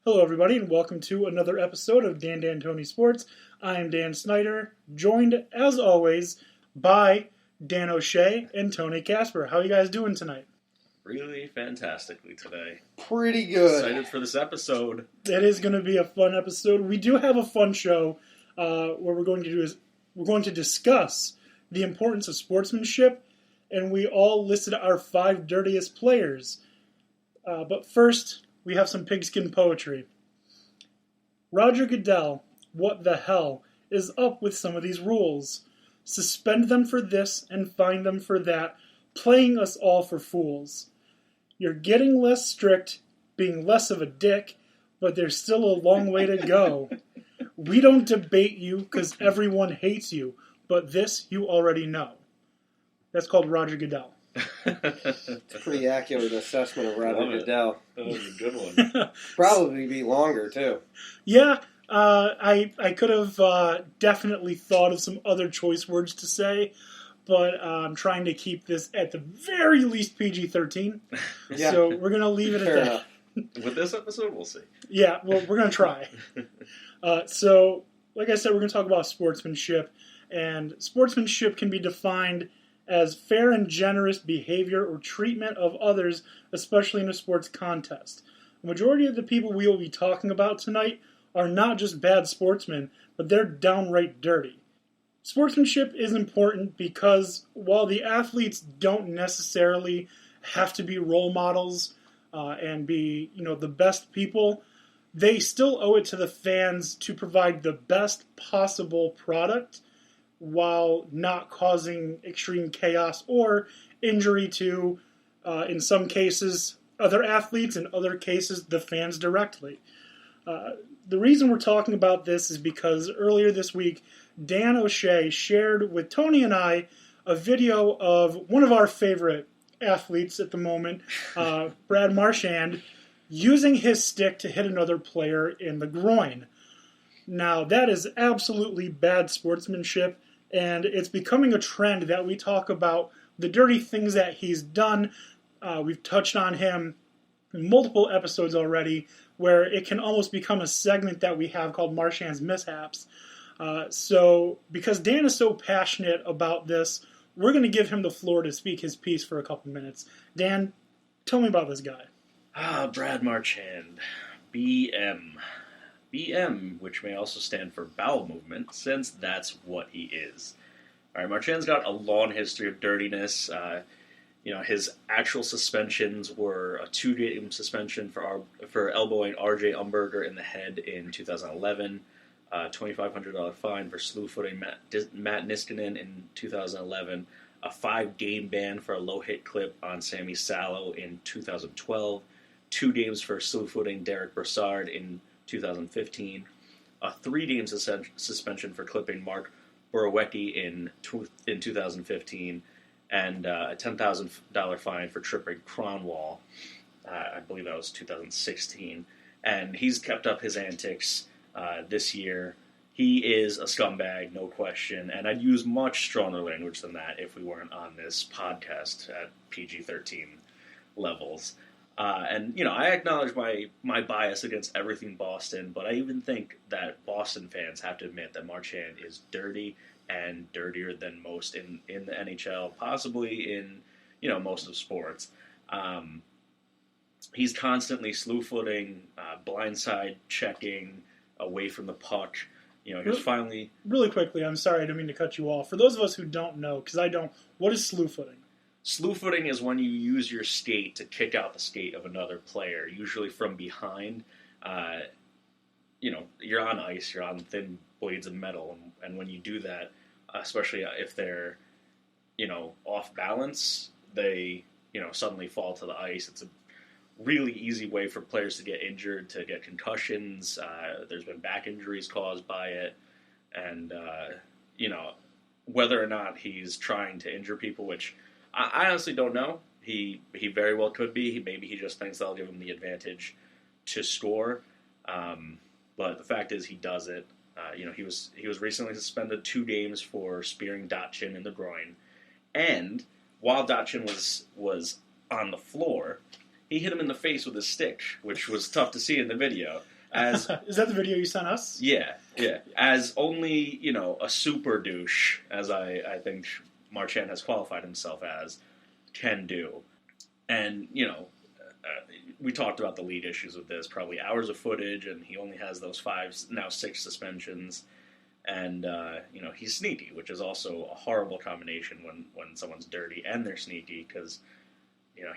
Hello, everybody, and welcome to another episode of DanDanTony Sports. I am Dan Snyder, joined, as always, by Dan O'Shea and Tony Casper. How are you guys doing tonight? Really fantastically today. Pretty good. Excited for this episode. It is going to be a fun episode. We do have a fun show where we're going to discuss the importance of sportsmanship, and we all listed our 5 dirtiest players. But first, we have some pigskin poetry. Roger Goodell, what the hell is up with some of these rules? Suspend them for this and fine them for that, playing us all for fools. You're getting less strict, being less of a dick, but there's still a long way to go. We don't debate you because everyone hates you, but this you already know. That's called Roger Goodell. It's a pretty accurate assessment of Roger Goodell. That was a good one. Probably be longer, too. Yeah, I could have definitely thought of some other choice words to say, but I'm trying to keep this at the very least PG-13. Yeah. So we're going to leave it Fair at enough. that. With this episode, we'll see. Yeah, well, we're going to try. So, like I said, we're going to talk about sportsmanship, and sportsmanship can be defined as fair and generous behavior or treatment of others, especially in a sports contest. The majority of the people we will be talking about tonight are not just bad sportsmen, but they're downright dirty. Sportsmanship is important because while the athletes don't necessarily have to be role models and be, the best people, they still owe it to the fans to provide the best possible product while not causing extreme chaos or injury to, in some cases, other athletes, in other cases, the fans directly. The reason we're talking about this is because earlier this week, Dan O'Shea shared with Tony and I a video of one of our favorite athletes at the moment, Brad Marchand, using his stick to hit another player in the groin. Now, that is absolutely bad sportsmanship, and it's becoming a trend that we talk about the dirty things that he's done. We've touched on him in multiple episodes already, where it can almost become a segment that we have called Marchand's Mishaps. So, because Dan is so passionate about this, we're going to give him the floor to speak his piece for a couple minutes. Dan, tell me about this guy. Brad Marchand. BM. BM, which may also stand for bowel movement, since that's what he is. All right, Marchand's got a long history of dirtiness. His actual suspensions were a 2-game suspension for elbowing R.J. Umberger in the head in 2011, $2,500 fine for slew-footing Matt Niskanen in 2011, a 5-game ban for a low-hit clip on Sammy Salo in 2012, 2 games for slew-footing Derek Brassard in 2015, a 3-game suspension for clipping Mark Borowecki in 2015, and a $10,000 fine for tripping Cronwall. I believe that was 2016. And he's kept up his antics this year. He is a scumbag, no question, and I'd use much stronger language than that if we weren't on this podcast at PG-13 levels. I acknowledge my bias against everything Boston, but I even think that Boston fans have to admit that Marchand is dirty and dirtier than most in the NHL, possibly in, most of sports. He's constantly slew-footing, blindside checking, away from the puck. He was finally... Really quickly, I'm sorry, I didn't mean to cut you off. For those of us who don't know, because I don't, what is slew-footing? Slew-footing is when you use your skate to kick out the skate of another player, usually from behind. You're on ice, you're on thin blades of metal, and when you do that, especially if they're, off balance, they, suddenly fall to the ice. It's a really easy way for players to get injured, to get concussions. There's been back injuries caused by it, and, whether or not he's trying to injure people, which... I honestly don't know. He very well could be. Maybe he just thinks that'll give him the advantage to score. But the fact is, he does it. He was recently suspended 2 games for spearing Dotchin in the groin, and while Dotchin was on the floor, he hit him in the face with a stick, which was tough to see in the video. As Is that the video you sent us? Yeah. As only, a super douche, as I think Marchand has qualified himself as, can do. And, we talked about the lead issues with this, probably hours of footage, and he only has those 6 suspensions. And, he's sneaky, which is also a horrible combination when someone's dirty and they're sneaky, because,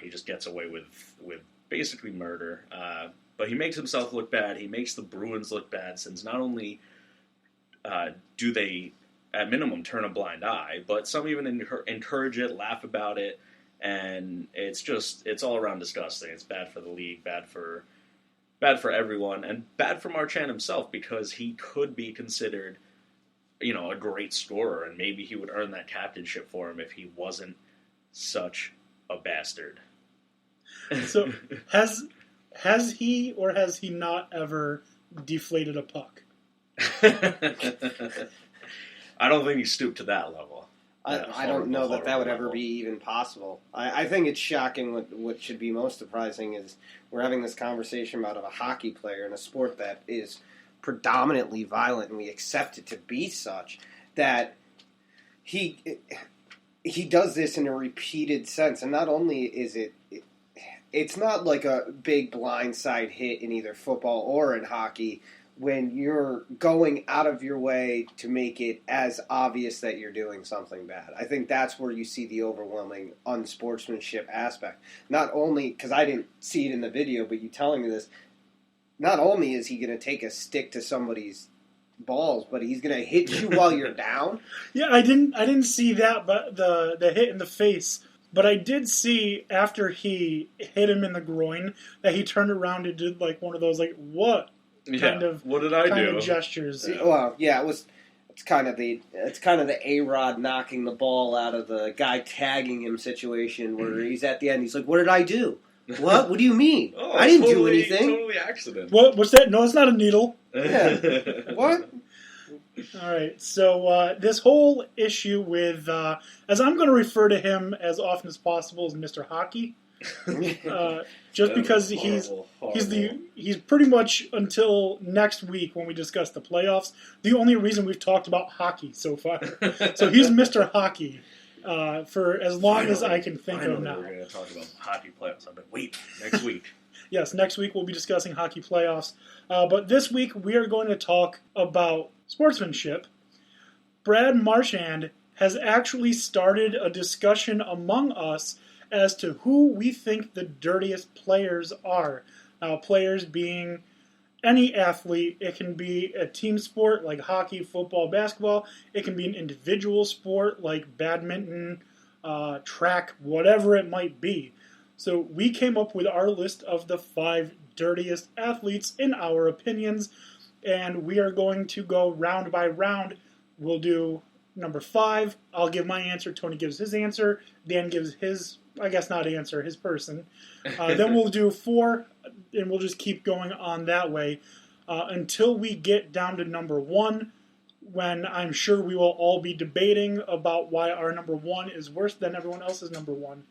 he just gets away with basically murder. But he makes himself look bad. He makes the Bruins look bad, since not only do they, at minimum, turn a blind eye, but some even encourage it, laugh about it, and it's all around disgusting. It's bad for the league, bad for everyone, and bad for Marchand himself, because he could be considered, a great scorer, and maybe he would earn that captainship for him if he wasn't such a bastard. So, has he or has he not ever deflated a puck? I don't think he stooped to that level. I don't know that would ever be even possible. I think it's shocking. What should be most surprising is we're having this conversation about a hockey player in a sport that is predominantly violent, and we accept it to be such, that he does this in a repeated sense. And not only is it's not like a big blindside hit in either football or in hockey, when you're going out of your way to make it as obvious that you're doing something bad. I think that's where you see the overwhelming unsportsmanship aspect. Not only, because I didn't see it in the video, but you telling me this, not only is he going to take a stick to somebody's balls, but he's going to hit you while you're down. Yeah, I didn't see that, but the hit in the face. But I did see, after he hit him in the groin, that he turned around and did like one of those what what did I do? Of gestures. Yeah. Well, yeah, it's kind of the A-Rod knocking the ball out of the guy tagging him situation, where he's at the end. He's like, "What did I do? What? What do you mean? I didn't do anything. Totally accident. What's that? No, it's not a needle. Yeah. What? All right. So this whole issue with, as I'm going to refer to him as often as possible, as Mr. Hockey. Just because he's pretty much, until next week when we discuss the playoffs, the only reason we've talked about hockey so far. So he's Mr. Hockey for as long as I can think of now. We're going to talk about hockey playoffs. I've been waiting next week. Yes, next week we'll be discussing hockey playoffs. But this week we are going to talk about sportsmanship. Brad Marchand has actually started a discussion among us as to who we think the dirtiest players are. Now, players being any athlete. It can be a team sport like hockey, football, basketball. It can be an individual sport like badminton, track, whatever it might be. So we came up with our list of the 5 dirtiest athletes in our opinions, and we are going to go round by round. We'll do number 5. I'll give my answer. Tony gives his answer. Dan gives his, I guess not answer, his person. Then we'll do 4, and we'll just keep going on that way until we get down to number 1, when I'm sure we will all be debating about why our number 1 is worse than everyone else's number 1.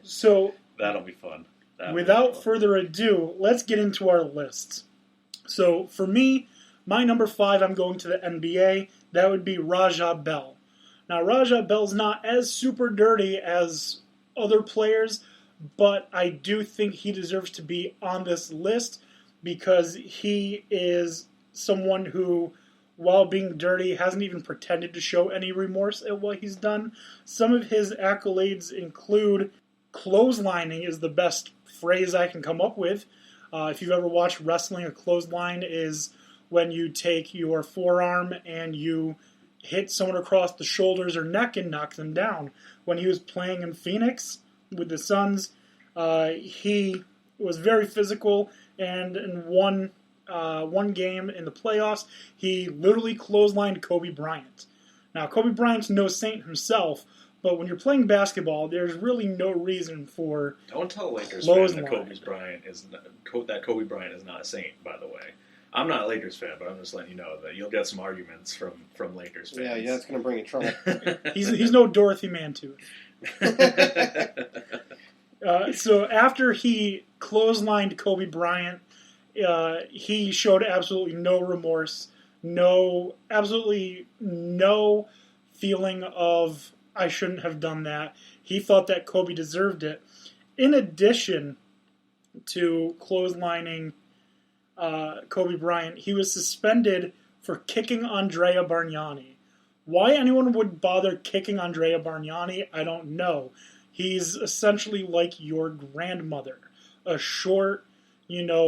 So that'll be fun. Without further ado, let's get into our lists. So for me, my number 5, I'm going to the NBA. That would be Raja Bell. Now, Raja Bell's not as super dirty as other players, but I do think he deserves to be on this list because he is someone who, while being dirty, hasn't even pretended to show any remorse at what he's done. Some of his accolades include clotheslining is the best phrase I can come up with. If you've ever watched wrestling, a clothesline is when you take your forearm and you hit someone across the shoulders or neck and knock them down. When he was playing in Phoenix with the Suns, he was very physical, and in one game in the playoffs, he literally clotheslined Kobe Bryant. Now, Kobe Bryant's no saint himself, but when you're playing basketball, there's really no reason for Don't tell a Lakers fan that Kobe Bryant is not a saint, by the way. I'm not a Lakers fan, but I'm just letting you know that you'll get some arguments from Lakers fans. Yeah, that's going to bring you trouble. He's no Dorothy Mantooth. So after he clotheslined Kobe Bryant, he showed absolutely no remorse, absolutely no feeling of I shouldn't have done that. He thought that Kobe deserved it. In addition to clotheslining Kobe Bryant, he was suspended for kicking Andrea Bargnani. Why anyone would bother kicking Andrea Bargnani, I don't know. He's essentially like your grandmother, a short,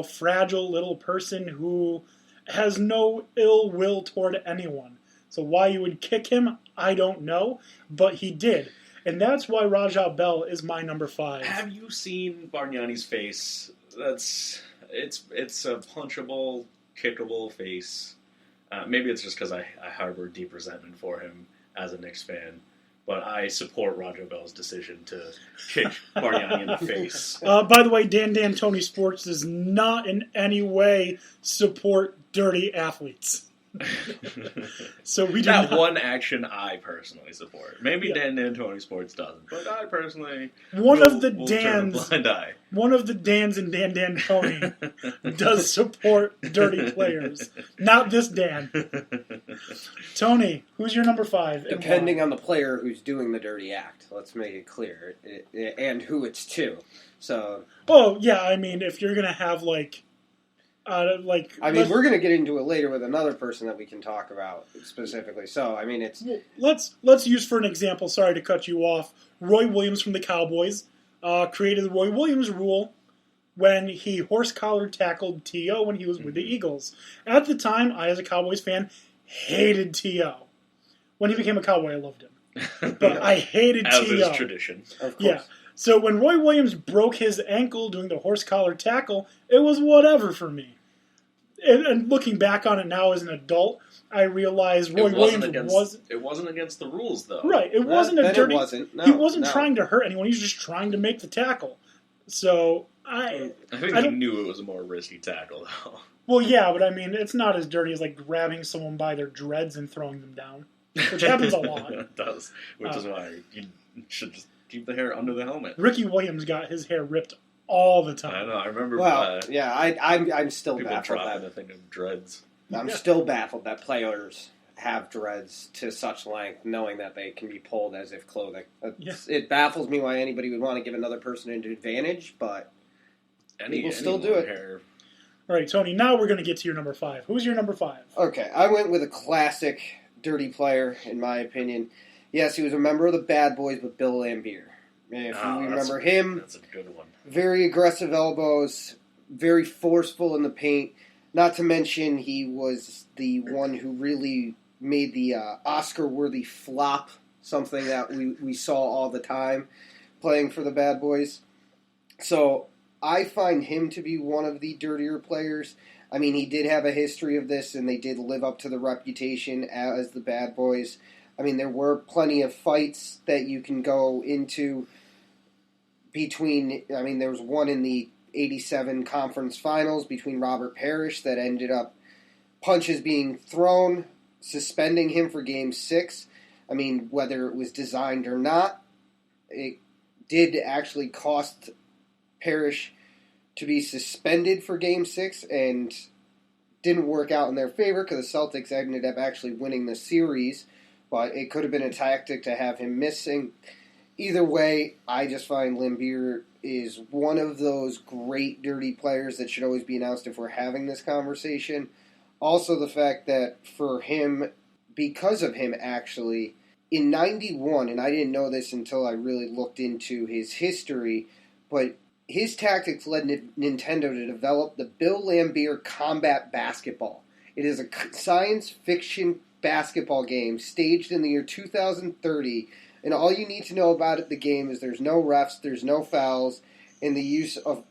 fragile little person who has no ill will toward anyone. So why you would kick him, I don't know, but he did. And that's why Rajah Bell is my number 5. Have you seen Bargnani's face? It's a punchable, kickable face. Maybe it's just because I harbor deep resentment for him as a Knicks fan. But I support Rajah Bell's decision to kick Bargnani in the face. By the way, DanDanTony Sports does not in any way support dirty athletes. So we do that not. One action I personally support. Maybe DanDanTony Sports doesn't, but I personally will turn a blind eye. One of the Dans in DanDanTony does support dirty players. Not this Dan. Tony, who's your number 5? Depending on the player who's doing the dirty act. Let's make it clear. And who it's to. So. Oh, yeah, I mean, if you're going to have, we're going to get into it later with another person that we can talk about specifically. So, I mean, it's... Let's use for an example, sorry to cut you off, Roy Williams from the Cowboys created the Roy Williams rule when he horse-collar tackled T.O. when he was with the Eagles. At the time, I, as a Cowboys fan, hated T.O. When he became a Cowboy, I loved him. But I hated T.O. As is tradition. Of course. Yeah. So when Roy Williams broke his ankle doing the horse-collar tackle, it was whatever for me. And looking back on it now as an adult, I realize Roy Williams wasn't... It wasn't against the rules, though. Right. It wasn't a dirty... It wasn't. No, he wasn't trying to hurt anyone. He was just trying to make the tackle. So, I think he knew it was a more risky tackle, though. Well, yeah, but I mean, it's not as dirty as grabbing someone by their dreads and throwing them down, which happens a lot. It does, which is why you should just keep the hair under the helmet. Ricky Williams got his hair ripped all the time. I know. I remember. Well, I'm still people baffled. dropping the thing of dreads. I'm still baffled that players have dreads to such length, knowing that they can be pulled as if clothing. It baffles me why anybody would want to give another person an advantage, but people still do it. Hair. All right, Tony, now we're going to get to your number 5. Who's your number 5? Okay, I went with a classic dirty player, in my opinion. Yes, he was a member of the Bad Boys, but Bill Laimbeer. If you remember him, that's a good one. Very aggressive elbows, very forceful in the paint. Not to mention, he was the one who really made the Oscar-worthy flop, something that we saw all the time, playing for the Bad Boys. So I find him to be one of the dirtier players. I mean, he did have a history of this, and they did live up to the reputation as the Bad Boys. I mean, there were plenty of fights that you can go into between... I mean, there was one in the 87 conference finals between Robert Parrish that ended up punches being thrown, suspending him for Game 6. I mean, whether it was designed or not, it did actually cost Parrish to be suspended for Game 6 and didn't work out in their favor because the Celtics ended up actually winning the series. But it could have been a tactic to have him missing. Either way, I just find Laimbeer is one of those great dirty players that should always be announced if we're having this conversation. Also the fact that for him, because of him actually, in 91, and I didn't know this until I really looked into his history, but his tactics led Nintendo to develop the Bill Laimbeer Combat Basketball. It is a science fiction basketball game staged in the year 2030, and all you need to know about the game is there's no refs, there's no fouls, and the use of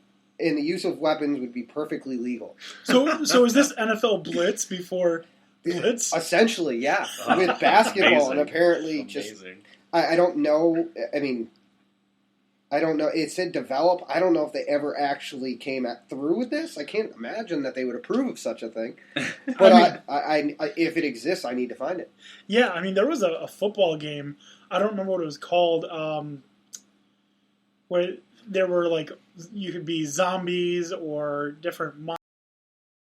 weapons would be perfectly legal. So is this NFL Blitz before Blitz? Essentially, yeah, with basketball. Amazing. And apparently just I don't know. I mean, I don't know. It said develop. I don't know if they ever actually came through with this. I can't imagine that they would approve of such a thing. But I if it exists, I need to find it. Yeah, I mean, there was a football game. I don't remember what it was called. Where there were like you could be zombies or different